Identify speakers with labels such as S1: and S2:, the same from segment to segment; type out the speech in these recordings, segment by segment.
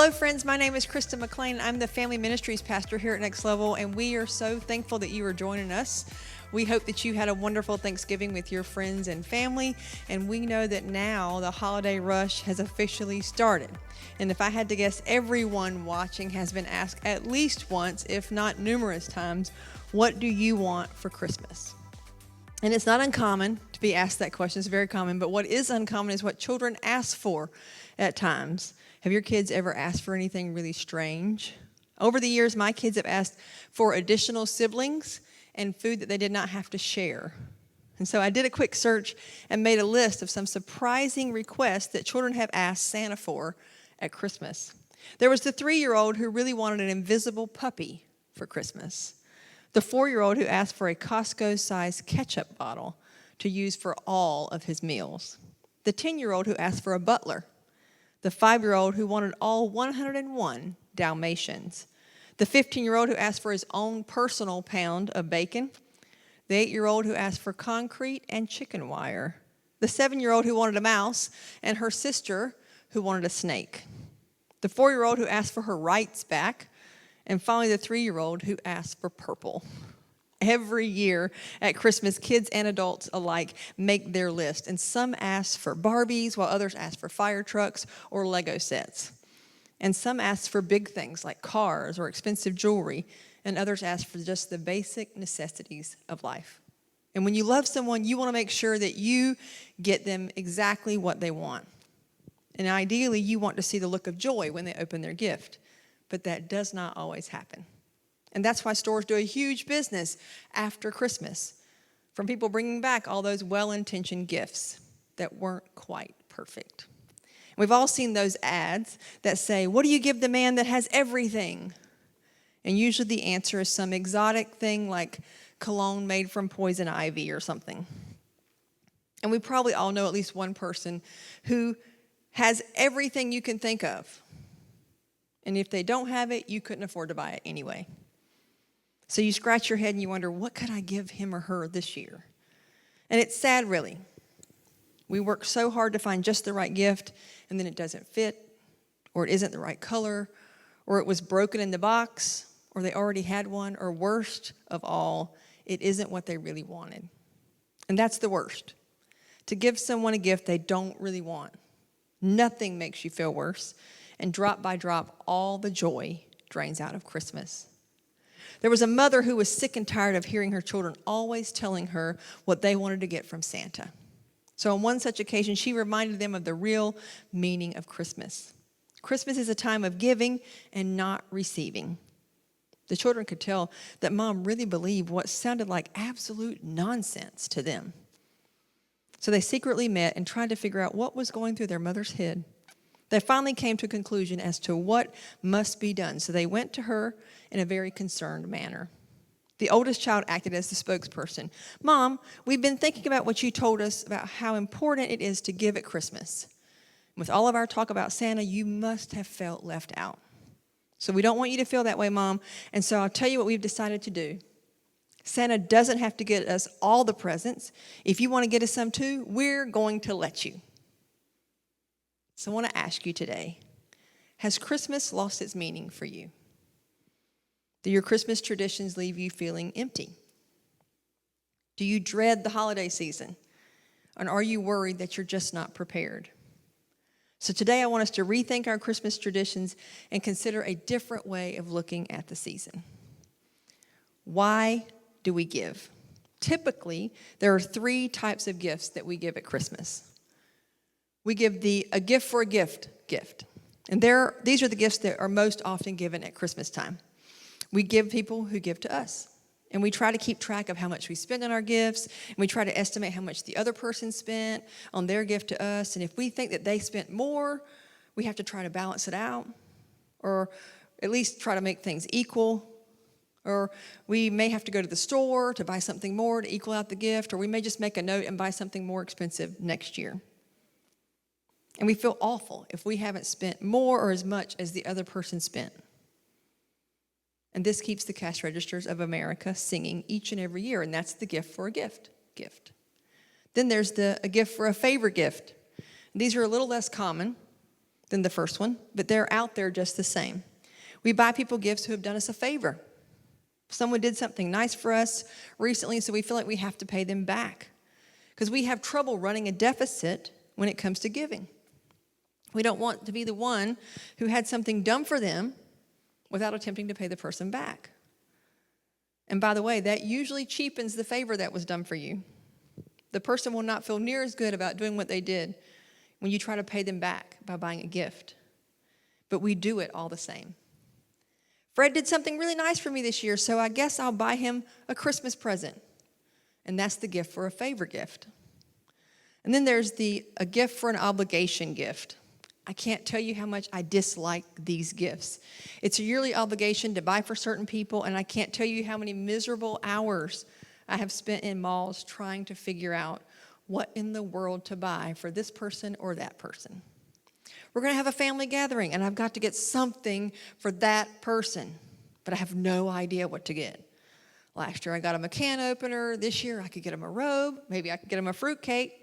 S1: Hello, friends. My name is Krista McLean. I'm the Family Ministries Pastor here at Next Level, and we are so thankful that you are joining us. We hope that you had a wonderful Thanksgiving with your friends and family, and we know that now the holiday rush has officially started. And if I had to guess, everyone watching has been asked at least once, if not numerous times, what do you want for Christmas? And it's not uncommon to be asked that question. It's very common. But what is uncommon is what children ask for at times. Have your kids ever asked for anything really strange? Over the years, my kids have asked for additional siblings and food that they did not have to share. And so I did a quick search and made a list of some surprising requests that children have asked Santa for at Christmas. There was the 3-year-old who really wanted an invisible puppy for Christmas. The 4-year-old who asked for a Costco-sized ketchup bottle to use for all of his meals. The 10-year-old who asked for a butler. The 5-year-old who wanted all 101 Dalmatians. The 15-year-old who asked for his own personal pound of bacon. The 8-year-old who asked for concrete and chicken wire. The 7-year-old who wanted a mouse, and her sister who wanted a snake. The 4-year-old who asked for her rights back. And finally, the 3-year-old who asked for purple. Every year at Christmas, kids and adults alike make their list. And some ask for Barbies, while others ask for fire trucks or Lego sets. And some ask for big things like cars or expensive jewelry. And others ask for just the basic necessities of life. And when you love someone, you want to make sure that you get them exactly what they want. And ideally, you want to see the look of joy when they open their gift. But that does not always happen. And that's why stores do a huge business after Christmas from people bringing back all those well-intentioned gifts that weren't quite perfect. We've all seen those ads that say, what do you give the man that has everything? And usually the answer is some exotic thing like cologne made from poison ivy or something. And we probably all know at least one person who has everything you can think of. And if they don't have it, you couldn't afford to buy it anyway. So you scratch your head and you wonder, what could I give him or her this year? And it's sad, really. We work so hard to find just the right gift, and then it doesn't fit, or it isn't the right color, or it was broken in the box, or they already had one, or worst of all, it isn't what they really wanted. And that's the worst. To give someone a gift they don't really want. Nothing makes you feel worse. And drop by drop, all the joy drains out of Christmas. There was a mother who was sick and tired of hearing her children always telling her what they wanted to get from Santa. So on one such occasion, she reminded them of the real meaning of Christmas. Christmas is a time of giving and not receiving. The children could tell that Mom really believed what sounded like absolute nonsense to them. So they secretly met and tried to figure out what was going through their mother's head. They finally came to a conclusion as to what must be done, so they went to her in a very concerned manner. The oldest child acted as the spokesperson. Mom, we've been thinking about what you told us about how important it is to give at Christmas. With all of our talk about Santa, you must have felt left out. So we don't want you to feel that way, Mom, and so I'll tell you what we've decided to do. Santa doesn't have to get us all the presents. If you want to get us some too, we're going to let you. So I want to ask you today, has Christmas lost its meaning for you? Do your Christmas traditions leave you feeling empty? Do you dread the holiday season? And are you worried that you're just not prepared? So today I want us to rethink our Christmas traditions and consider a different way of looking at the season. Why do we give? Typically, there are 3 types of gifts that we give at Christmas. We give a gift for a gift. And these are the gifts that are most often given at Christmas time. We give people who give to us. And we try to keep track of how much we spend on our gifts. And we try to estimate how much the other person spent on their gift to us. And if we think that they spent more, we have to try to balance it out. Or at least try to make things equal. Or we may have to go to the store to buy something more to equal out the gift. Or we may just make a note and buy something more expensive next year. And we feel awful if we haven't spent more or as much as the other person spent. And this keeps the cash registers of America singing each and every year, and that's the gift for a gift. Then there's a gift for a favor gift. These are a little less common. than the first one, but they're out there just the same. We buy people gifts who have done us a favor. Someone did something nice for us recently, so we feel like we have to pay them back because we have trouble running a deficit when it comes to giving. We don't want to be the one who had something done for them without attempting to pay the person back. And by the way, that usually cheapens the favor that was done for you. The person will not feel near as good about doing what they did when you try to pay them back by buying a gift. But we do it all the same. Fred did something really nice for me this year, so I guess I'll buy him a Christmas present. And that's the gift for a favor gift. And then there's a gift for an obligation gift. I can't tell you how much I dislike these gifts. It's a yearly obligation to buy for certain people, and I can't tell you how many miserable hours I have spent in malls trying to figure out what in the world to buy for this person or that person. We're going to have a family gathering, and I've got to get something for that person, but I have no idea what to get. Last year I got him a can opener. This year I could get him a robe. Maybe I could get him a fruitcake.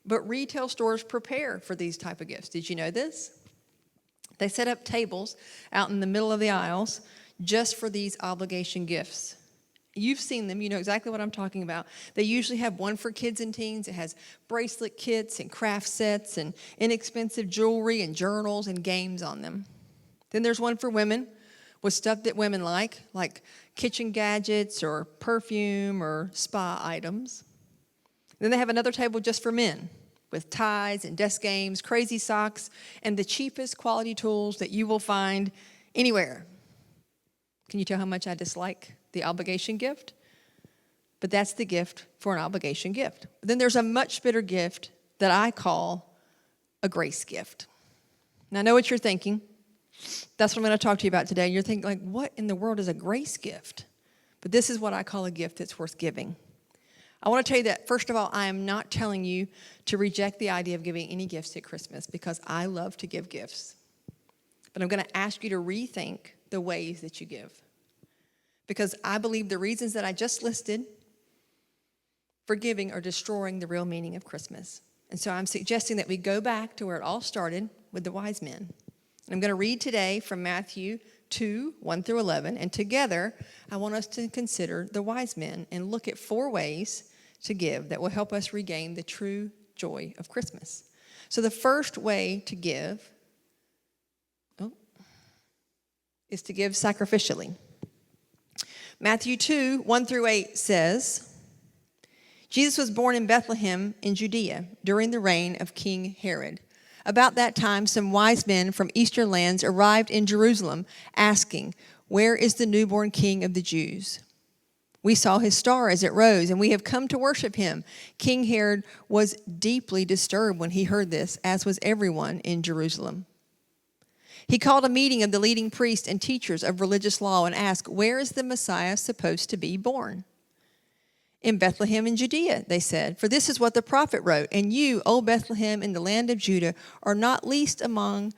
S1: But retail stores prepare for these type of gifts. Did you know this? They set up tables out in the middle of the aisles just for these obligation gifts. You've seen them. You know exactly what I'm talking about. They usually have one for kids and teens. It has bracelet kits and craft sets and inexpensive jewelry and journals and games on them. Then there's one for women with stuff that women like kitchen gadgets or perfume or spa items. Then they have another table just for men with ties and desk games, crazy socks, and the cheapest quality tools that you will find anywhere. Can you tell how much I dislike the obligation gift? But that's the gift for an obligation gift. Then there's a much better gift that I call a grace gift. Now, I know what you're thinking. That's what I'm going to talk to you about today. You're thinking, like, what in the world is a grace gift? But this is what I call a gift that's worth giving. I want to tell you that, first of all, I am not telling you to reject the idea of giving any gifts at Christmas because I love to give gifts. But I'm going to ask you to rethink the ways that you give. Because I believe the reasons that I just listed for giving are destroying the real meaning of Christmas. And so I'm suggesting that we go back to where it all started with the wise men. And I'm going to read today from Matthew 2, 1 through 11. And together, I want us to consider the wise men and look at 4 ways to give that will help us regain the true joy of Christmas. So the first way to give is to give sacrificially. Matthew 2, 1 through 8 says, Jesus was born in Bethlehem in Judea during the reign of King Herod. About that time, some wise men from eastern lands arrived in Jerusalem asking, "Where is the newborn king of the Jews? We saw his star as it rose, and we have come to worship him." King Herod was deeply disturbed when he heard this, as was everyone in Jerusalem. He called a meeting of the leading priests and teachers of religious law and asked, "Where is the Messiah supposed to be born?" "In Bethlehem in Judea," they said, "for this is what the prophet wrote. And you, O Bethlehem, in the land of Judah, are not least among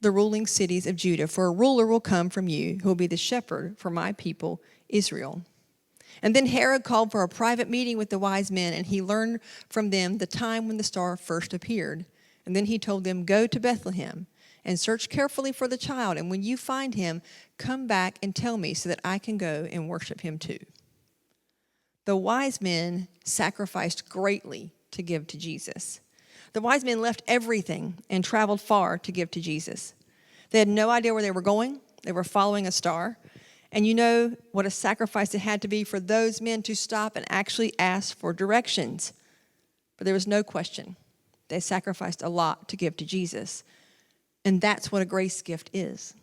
S1: the ruling cities of Judah, for a ruler will come from you who will be the shepherd for my people Israel." And then Herod called for a private meeting with the wise men, and he learned from them the time when the star first appeared. And then he told them, "Go to Bethlehem and search carefully for the child, and when you find him, come back and tell me so that I can go and worship him too." The wise men sacrificed greatly to give to Jesus. The wise men left everything and traveled far to give to Jesus. They had no idea where they were going. They were following a star. And you know what a sacrifice it had to be for those men to stop and actually ask for directions. But there was no question. They sacrificed a lot to give to Jesus. And that's what a grace gift is.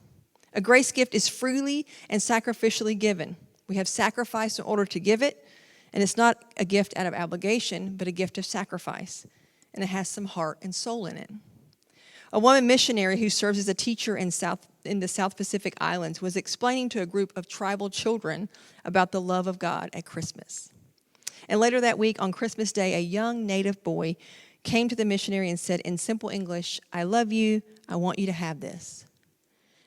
S1: A grace gift is freely and sacrificially given. We have sacrificed in order to give it. And it's not a gift out of obligation, but a gift of sacrifice. And it has some heart and soul in it. A woman missionary who serves as a teacher in the South Pacific Islands was explaining to a group of tribal children about the love of God at Christmas. And later that week, on Christmas Day, a young native boy came to the missionary and said in simple English, "I love you, I want you to have this."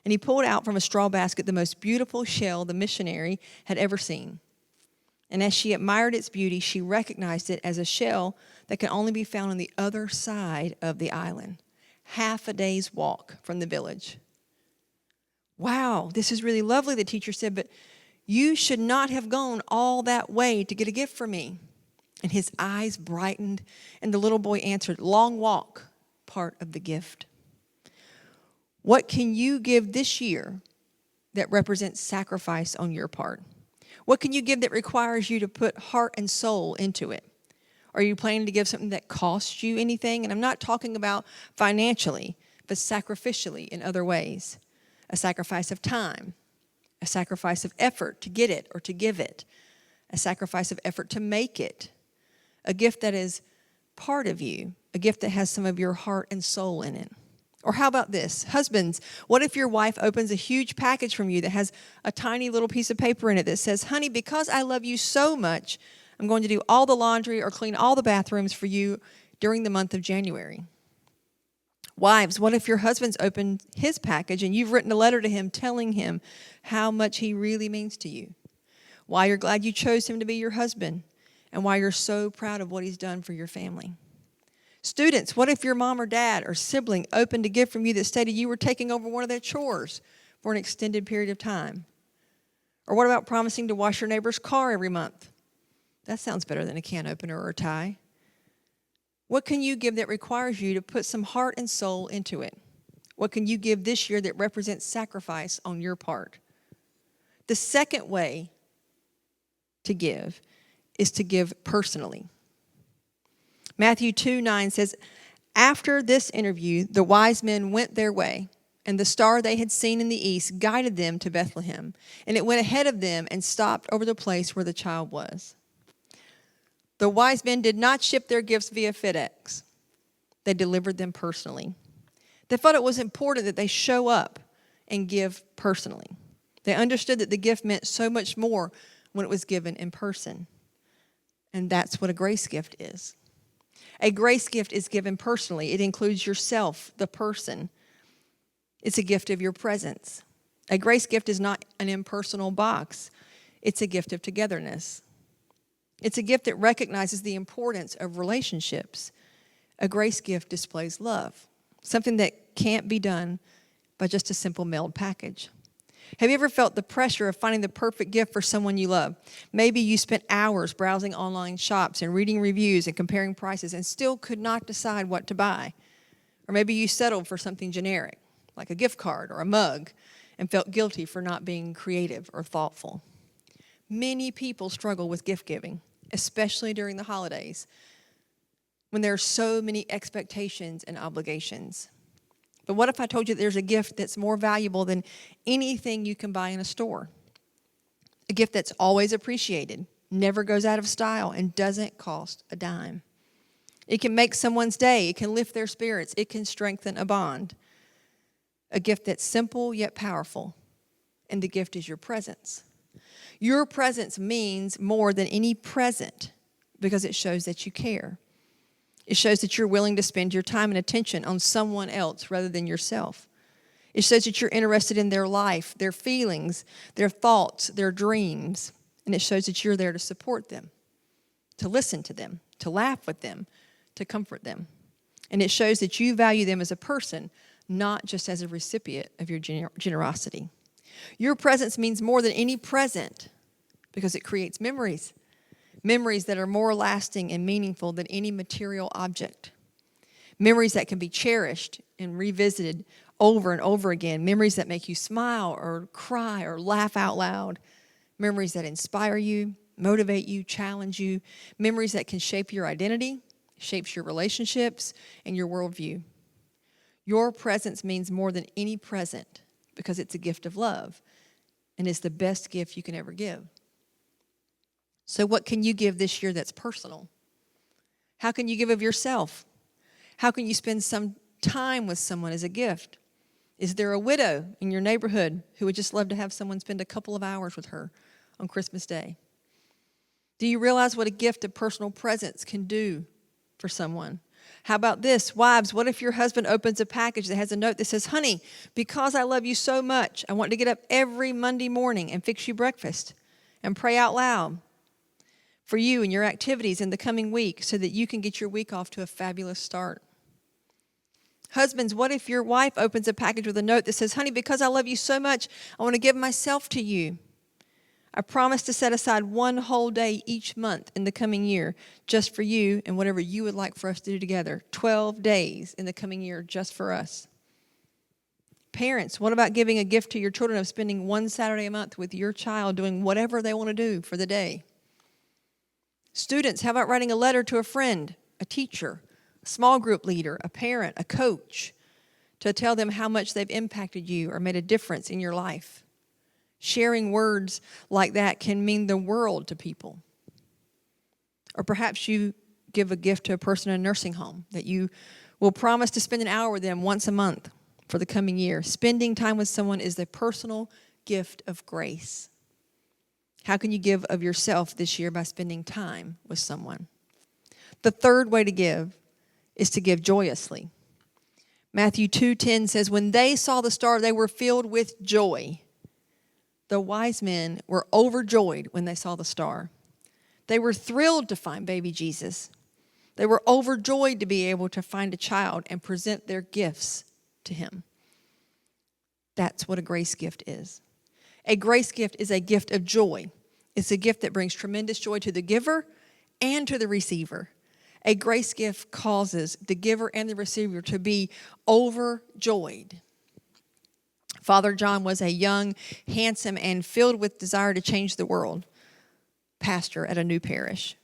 S1: And he pulled out from a straw basket the most beautiful shell the missionary had ever seen. And as she admired its beauty, she recognized it as a shell that can only be found on the other side of the island. half a day's walk from the village. Wow, this is really lovely, the teacher said, but you should not have gone all that way to get a gift for me. And his eyes brightened, and the little boy answered, long walk, part of the gift. What can you give this year that represents sacrifice on your part? What can you give that requires you to put heart and soul into it? Are you planning to give something that costs you anything? And I'm not talking about financially, but sacrificially in other ways. A sacrifice of time, a sacrifice of effort to get it or to give it, a sacrifice of effort to make it, a gift that is part of you, a gift that has some of your heart and soul in it. Or how about this? Husbands, what if your wife opens a huge package from you that has a tiny little piece of paper in it that says, honey, because I love you so much, I'm going to do all the laundry or clean all the bathrooms for you during the month of January. Wives, what if your husband's opened his package and you've written a letter to him telling him how much he really means to you, why you're glad you chose him to be your husband, and why you're so proud of what he's done for your family? Students, what if your mom or dad or sibling opened a gift from you that stated you were taking over one of their chores for an extended period of time? Or what about promising to wash your neighbor's car every month? That sounds better than a can opener or a tie. What can you give that requires you to put some heart and soul into it? What can you give this year that represents sacrifice on your part? The second way to give is to give personally. Matthew 2:9 says, after this interview, the wise men went their way, and the star they had seen in the east guided them to Bethlehem, and it went ahead of them and stopped over the place where the child was. The wise men did not ship their gifts via FedEx. They delivered them personally. They thought it was important that they show up and give personally. They understood that the gift meant so much more when it was given in person. And that's what a grace gift is. A grace gift is given personally. It includes yourself, the person. It's a gift of your presence. A grace gift is not an impersonal box. It's a gift of togetherness. It's a gift that recognizes the importance of relationships. A grace gift displays love, something that can't be done by just a simple mailed package. Have you ever felt the pressure of finding the perfect gift for someone you love? Maybe you spent hours browsing online shops and reading reviews and comparing prices and still could not decide what to buy. Or maybe you settled for something generic, like a gift card or a mug, and felt guilty for not being creative or thoughtful. Many people struggle with gift giving, especially during the holidays, when there are so many expectations and obligations. But what if I told you that there's a gift that's more valuable than anything you can buy in a store? A gift that's always appreciated, never goes out of style, and doesn't cost a dime. It can make someone's day. It can lift their spirits. It can strengthen a bond. A gift that's simple yet powerful, and the gift is your presence. Your presence means more than any present because it shows that you care. It shows that you're willing to spend your time and attention on someone else rather than yourself. It shows that you're interested in their life, their feelings, their thoughts, their dreams. And it shows that you're there to support them, to listen to them, to laugh with them, to comfort them. And it shows that you value them as a person, not just as a recipient of your generosity. Your presence means more than any present because it creates memories. Memories that are more lasting and meaningful than any material object. Memories that can be cherished and revisited over and over again. Memories that make you smile or cry or laugh out loud. Memories that inspire you, motivate you, challenge you. Memories that can shape your identity, shapes your relationships, and your worldview. Your presence means more than any present because it's a gift of love, and it's the best gift you can ever give. So what can you give this year that's personal? How can you give of yourself? How can you spend some time with someone as a gift? Is there a widow in your neighborhood who would just love to have someone spend a couple of hours with her on Christmas Day? Do you realize what a gift of personal presence can do for someone? How about this? Wives, what if your husband opens a package that has a note that says, honey, because I love you so much, I want to get up every Monday morning and fix you breakfast and pray out loud for you and your activities in the coming week so that you can get your week off to a fabulous start. Husbands, what if your wife opens a package with a note that says, honey, because I love you so much, I want to give myself to you. I promise to set aside one whole day each month in the coming year just for you and whatever you would like for us to do together. 12 days in the coming year just for us. Parents, what about giving a gift to your children of spending one Saturday a month with your child doing whatever they want to do for the day? Students, how about writing a letter to a friend, a teacher, a small group leader, a parent, a coach, to tell them how much they've impacted you or made a difference in your life? Sharing words like that can mean the world to people. Or perhaps you give a gift to a person in a nursing home that you will promise to spend an hour with them once a month for the coming year. Spending time with someone is the personal gift of grace. How can you give of yourself this year by spending time with someone? The third way to give is to give joyously. Matthew 2:10 says, when they saw the star, they were filled with joy. The wise men were overjoyed when they saw the star. They were thrilled to find baby Jesus. They were overjoyed to be able to find a child and present their gifts to him. That's what a grace gift is. A grace gift is a gift of joy. It's a gift that brings tremendous joy to the giver and to the receiver. A grace gift causes the giver and the receiver to be overjoyed. Father John was a young, handsome, and filled with desire to change the world pastor at a new parish.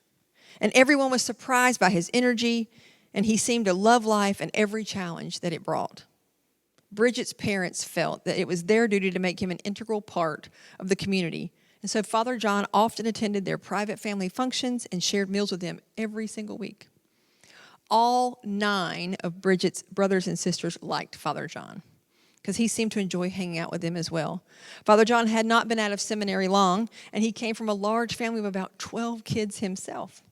S1: And everyone was surprised by his energy, and he seemed to love life and every challenge that it brought. Bridget's parents felt that it was their duty to make him an integral part of the community. And so Father John often attended their private family functions and shared meals with them every single week. All 9 of Bridget's brothers and sisters liked Father John because he seemed to enjoy hanging out with them as well. Father John had not been out of seminary long, and he came from a large family of about 12 kids himself.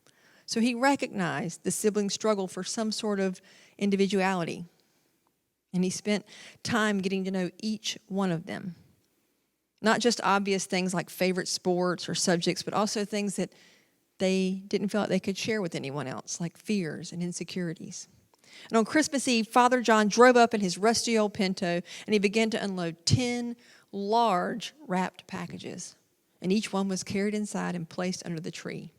S1: So he recognized the sibling struggle for some sort of individuality. And he spent time getting to know each one of them. Not just obvious things like favorite sports or subjects, but also things that they didn't feel like they could share with anyone else, like fears and insecurities. And on Christmas Eve, Father John drove up in his rusty old Pinto, and he began to unload 10 large wrapped packages. And each one was carried inside and placed under the tree.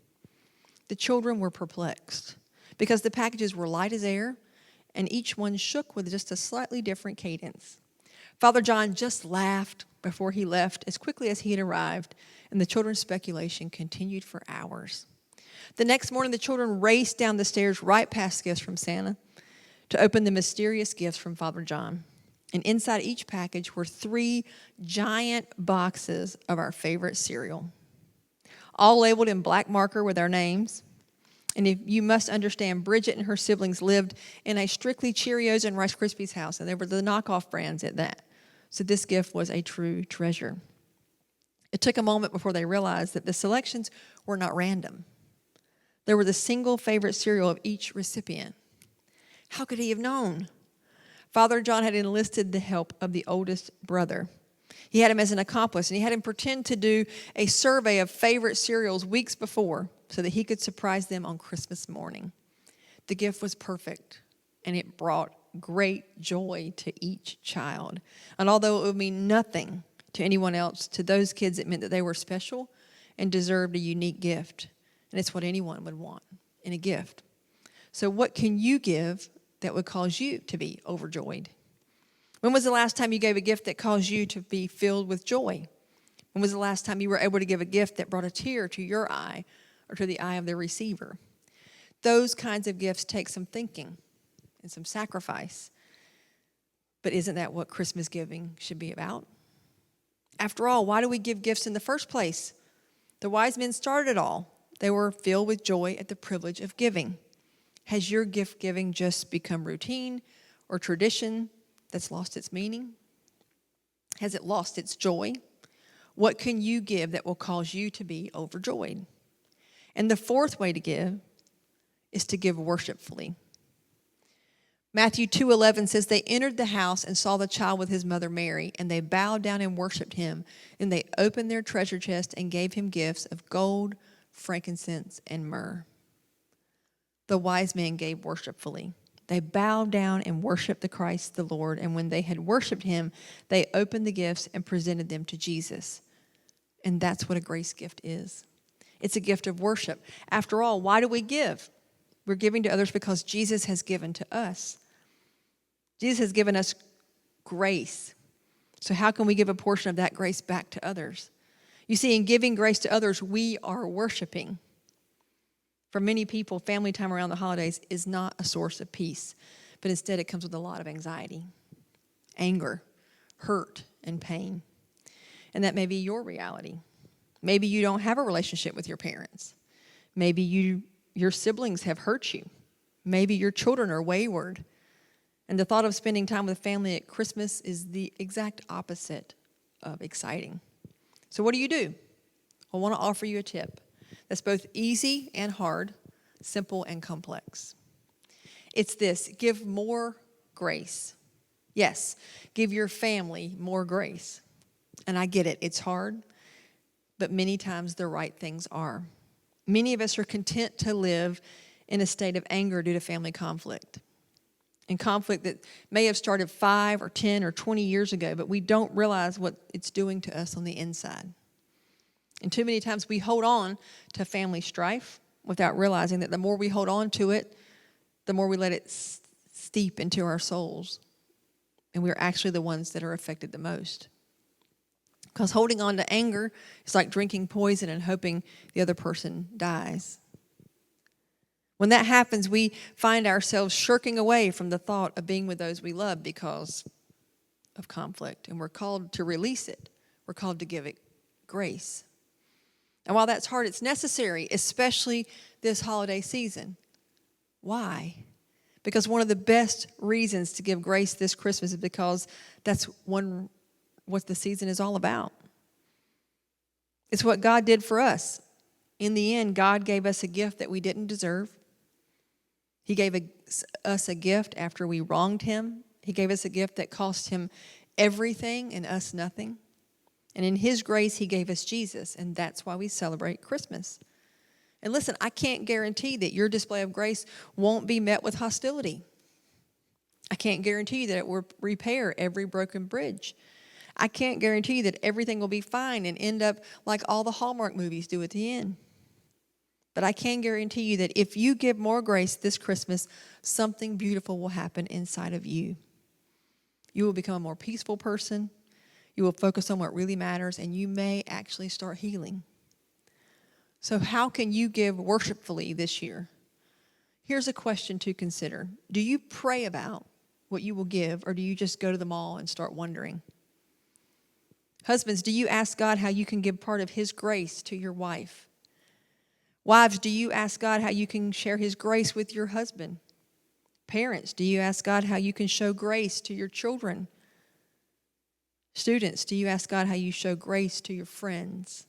S1: The children were perplexed because the packages were light as air, and each one shook with just a slightly different cadence. Father John just laughed before he left as quickly as he had arrived, and the children's speculation continued for hours. The next morning, the children raced down the stairs right past gifts from Santa to open the mysterious gifts from Father John. And inside each package were 3 giant boxes of our favorite cereal, all labeled in black marker with our names. And if you must understand, Bridget and her siblings lived in a strictly Cheerios and Rice Krispies house, and they were the knockoff brands at that. So this gift was a true treasure. It took a moment before they realized that the selections were not random. They were the single favorite cereal of each recipient. How could he have known? Father John had enlisted the help of the oldest brother. He had him as an accomplice, and he had him pretend to do a survey of favorite cereals weeks before so that he could surprise them on Christmas morning. The gift was perfect, and it brought great joy to each child. And although it would mean nothing to anyone else, to those kids it meant that they were special and deserved a unique gift. And it's what anyone would want in a gift. So what can you give that would cause you to be overjoyed? When was the last time you gave a gift that caused you to be filled with joy? When was the last time you were able to give a gift that brought a tear to your eye or to the eye of the receiver? Those kinds of gifts take some thinking and some sacrifice. But isn't that what Christmas giving should be about? After all, why do we give gifts in the first place? The wise men started it all. They were filled with joy at the privilege of giving. Has your gift giving just become routine or tradition that's lost its meaning? Has it lost its joy? What can you give that will cause you to be overjoyed? And the fourth way to give is to give worshipfully. Matthew 2:11 says, they entered the house and saw the child with his mother Mary, and they bowed down and worshiped him. And they opened their treasure chest and gave him gifts of gold, frankincense, and myrrh. The wise men gave worshipfully. They bowed down and worshiped the Christ, the Lord. And when they had worshiped him, they opened the gifts and presented them to Jesus. And that's what a grace gift is. It's a gift of worship. After all, why do we give? We're giving to others because Jesus has given to us. Jesus has given us grace. So how can we give a portion of that grace back to others? You see, in giving grace to others, we are worshiping. For many people, family time around the holidays is not a source of peace, but instead it comes with a lot of anxiety, anger, hurt, and pain. And that may be your reality. Maybe you don't have a relationship with your parents. Maybe your siblings have hurt you. Maybe your children are wayward. And the thought of spending time with family at Christmas is the exact opposite of exciting. So what do? I want to offer you a tip that's both easy and hard, simple and complex. It's this: give more grace. Yes, give your family more grace. And I get it, it's hard, but many times the right things are. Many of us are content to live in a state of anger due to family conflict. And conflict that may have started 5 or 10 or 20 years ago, but we don't realize what it's doing to us on the inside. And too many times we hold on to family strife without realizing that the more we hold on to it, the more we let it steep into our souls. And we're actually the ones that are affected the most. Because holding on to anger is like drinking poison and hoping the other person dies. When that happens, we find ourselves shirking away from the thought of being with those we love because of conflict. And we're called to release it. We're called to give it grace. And while that's hard, it's necessary, especially this holiday season. Why? Because one of the best reasons to give grace this Christmas is because that's what the season is all about. It's what God did for us. In the end, God gave us a gift that we didn't deserve. He gave us a gift after we wronged him. He gave us a gift that cost him everything and us nothing. And in his grace, he gave us Jesus, and that's why we celebrate Christmas. And listen, I can't guarantee that your display of grace won't be met with hostility. I can't guarantee that it will repair every broken bridge. I can't guarantee that everything will be fine and end up like all the Hallmark movies do at the end. But I can guarantee you that if you give more grace this Christmas, something beautiful will happen inside of you. You will become a more peaceful person. You will focus on what really matters, and you may actually start healing. So how can you give worshipfully this year? Here's a question to consider. Do you pray about what you will give, or do you just go to the mall and start wondering? Husbands, do you ask God how you can give part of his grace to your wife? Wives, do you ask God how you can share his grace with your husband? Parents, do you ask God how you can show grace to your children? Students, do you ask God how you show grace to your friends?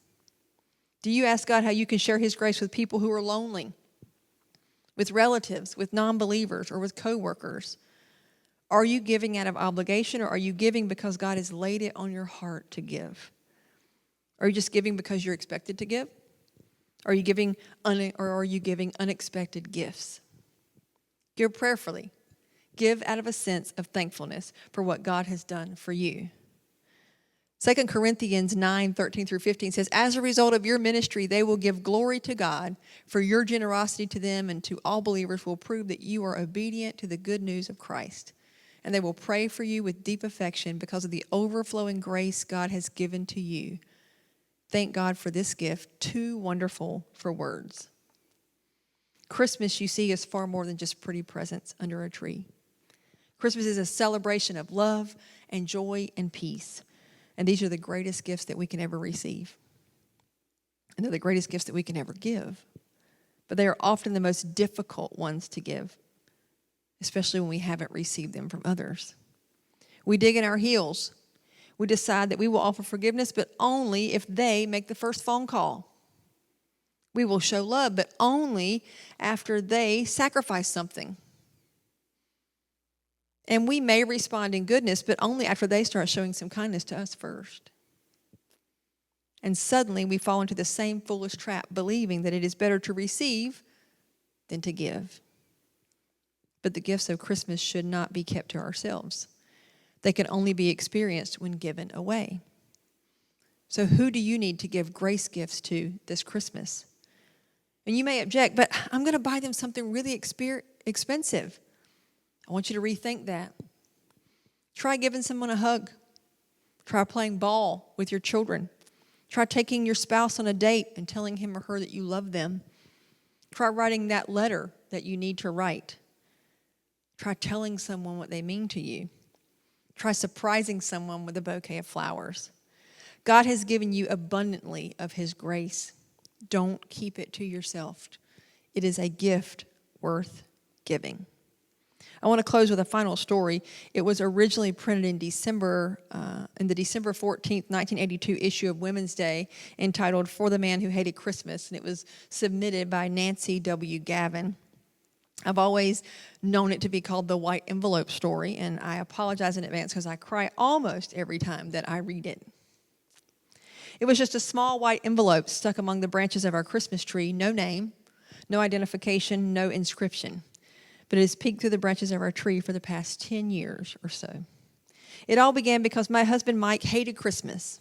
S1: Do you ask God how you can share his grace with people who are lonely, with relatives, with non-believers, or with coworkers? Are you giving out of obligation, or are you giving because God has laid it on your heart to give? Are you just giving because you're expected to give? Are you giving unexpected gifts? Give prayerfully. Give out of a sense of thankfulness for what God has done for you. 2 Corinthians 9:13-15 says, as a result of your ministry, they will give glory to God, for your generosity to them and to all believers will prove that you are obedient to the good news of Christ. And they will pray for you with deep affection because of the overflowing grace God has given to you. Thank God for this gift, too wonderful for words. Christmas, you see, is far more than just pretty presents under a tree. Christmas is a celebration of love and joy and peace. And these are the greatest gifts that we can ever receive. And they're the greatest gifts that we can ever give. But they are often the most difficult ones to give, especially when we haven't received them from others. We dig in our heels. We decide that we will offer forgiveness, but only if they make the first phone call. We will show love, but only after they sacrifice something. And we may respond in goodness, but only after they start showing some kindness to us first. And suddenly we fall into the same foolish trap, believing that it is better to receive than to give. But the gifts of Christmas should not be kept to ourselves. They can only be experienced when given away. So who do you need to give grace gifts to this Christmas? And you may object, but I'm going to buy them something really expensive. I want you to rethink that. Try giving someone a hug. Try playing ball with your children. Try taking your spouse on a date and telling him or her that you love them. Try writing that letter that you need to write. Try telling someone what they mean to you. Try surprising someone with a bouquet of flowers. God has given you abundantly of His grace. Don't keep it to yourself. It is a gift worth giving. I want to close with a final story. It was originally printed in the December 14th, 1982 issue of Women's Day, entitled "For the Man Who Hated Christmas," and it was submitted by Nancy W. Gavin. I've always known it to be called the white envelope story, and I apologize in advance because I cry almost every time that I read it. It was just a small white envelope stuck among the branches of our Christmas tree, no name, no identification, no inscription. But it has peeked through the branches of our tree for the past 10 years or so. It all began because my husband Mike hated Christmas.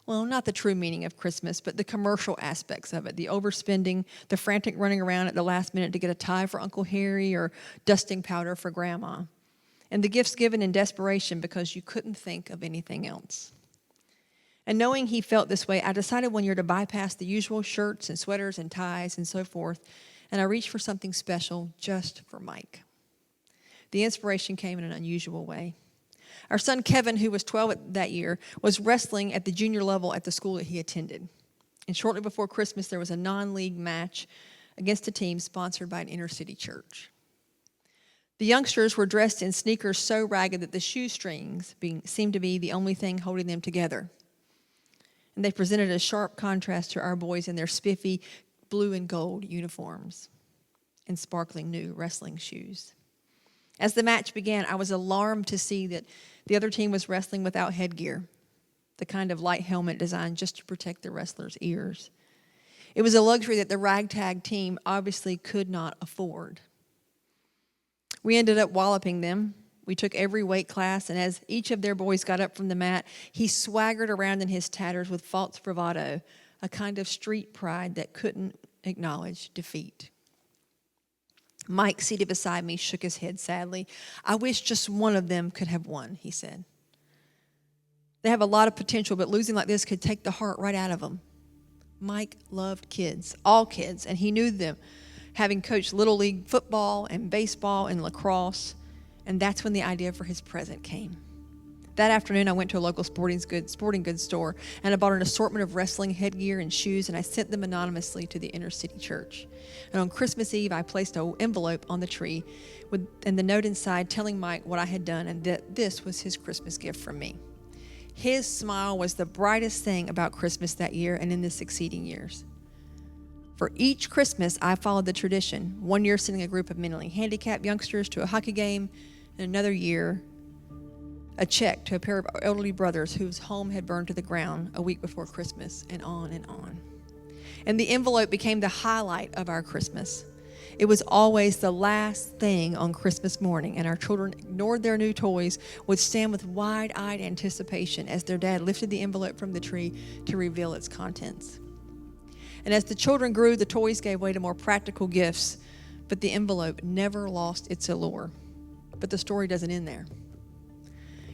S1: Well, not the true meaning of Christmas, but the commercial aspects of it, the overspending, the frantic running around at the last minute to get a tie for Uncle Harry or dusting powder for Grandma, and the gifts given in desperation because you couldn't think of anything else. And knowing he felt this way, I decided one year to bypass the usual shirts and sweaters and ties and so forth, and I reached for something special just for Mike. The inspiration came in an unusual way. Our son Kevin, who was 12 that year, was wrestling at the junior level at the school that he attended. And shortly before Christmas, there was a non-league match against a team sponsored by an inner-city church. The youngsters were dressed in sneakers so ragged that the shoestrings seemed to be the only thing holding them together. And they presented a sharp contrast to our boys in their spiffy blue and gold uniforms and sparkling new wrestling shoes. As the match began, I was alarmed to see that the other team was wrestling without headgear, the kind of light helmet designed just to protect the wrestlers' ears. It was a luxury that the ragtag team obviously could not afford. We ended up walloping them. We took every weight class, and as each of their boys got up from the mat, he swaggered around in his tatters with false bravado, a kind of street pride that couldn't acknowledge defeat. Mike, seated beside me, shook his head sadly. "I wish just one of them could have won," he said. "They have a lot of potential, but losing like this could take the heart right out of them." Mike loved kids, all kids, and he knew them, having coached Little League football and baseball and lacrosse, and that's when the idea for his present came. That afternoon, I went to a local sporting goods store, and I bought an assortment of wrestling headgear and shoes, and I sent them anonymously to the inner city church. And on Christmas Eve, I placed an envelope on the tree and the note inside telling Mike what I had done and that this was his Christmas gift from me. His smile was the brightest thing about Christmas that year and in the succeeding years. For each Christmas, I followed the tradition, one year sending a group of mentally handicapped youngsters to a hockey game, and another year a check to a pair of elderly brothers whose home had burned to the ground a week before Christmas, and on and on. And the envelope became the highlight of our Christmas. It was always the last thing on Christmas morning, and our children ignored their new toys, would stand with wide-eyed anticipation as their dad lifted the envelope from the tree to reveal its contents. And as the children grew, the toys gave way to more practical gifts, but the envelope never lost its allure. But the story doesn't end there.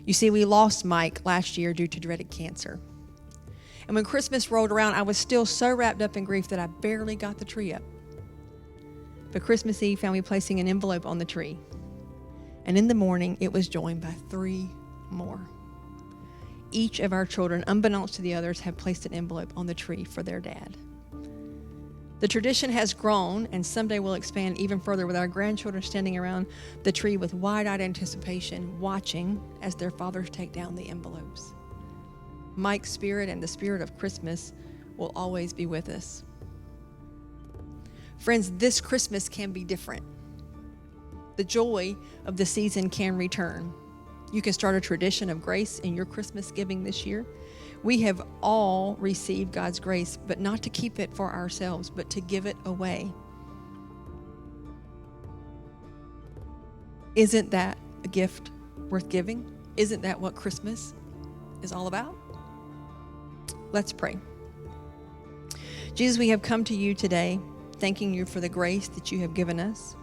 S1: You see, we lost Mike last year due to dreaded cancer. And when Christmas rolled around, I was still so wrapped up in grief that I barely got the tree up. But Christmas Eve found me placing an envelope on the tree. And in the morning, it was joined by 3 more. Each of our children, unbeknownst to the others, have placed an envelope on the tree for their dad. The tradition has grown, and someday will expand even further with our grandchildren standing around the tree with wide-eyed anticipation, watching as their fathers take down the envelopes. Mike's spirit and the spirit of Christmas will always be with us. Friends, this Christmas can be different. The joy of the season can return. You can start a tradition of grace in your Christmas giving this year. We have all received God's grace, but not to keep it for ourselves, but to give it away. Isn't that a gift worth giving? Isn't that what Christmas is all about? Let's pray. Jesus, we have come to you today, thanking you for the grace that you have given us.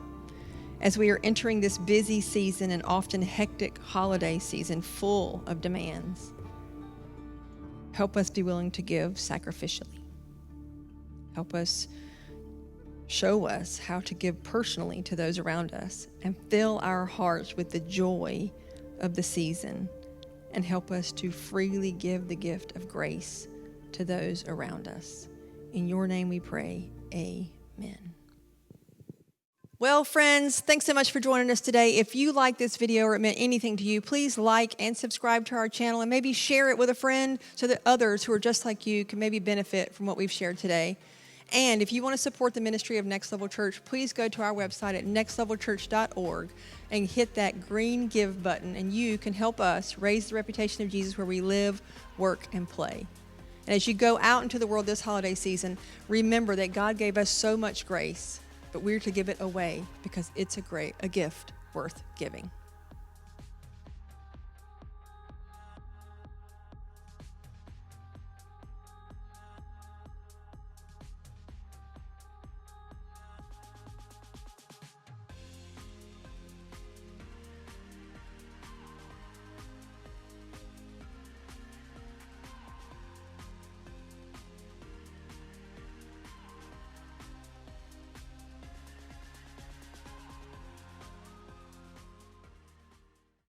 S1: As we are entering this busy season and often hectic holiday season full of demands, help us be willing to give sacrificially. Help us show us how to give personally to those around us and fill our hearts with the joy of the season, and help us to freely give the gift of grace to those around us. In your name we pray, amen. Well, friends, thanks so much for joining us today. If you like this video or it meant anything to you, please like and subscribe to our channel and maybe share it with a friend so that others who are just like you can maybe benefit from what we've shared today. And if you want to support the ministry of Next Level Church, please go to our website at nextlevelchurch.org and hit that green give button, and you can help us raise the reputation of Jesus where we live, work, and play. And as you go out into the world this holiday season, remember that God gave us so much grace, but we're to give it away because it's a gift worth giving.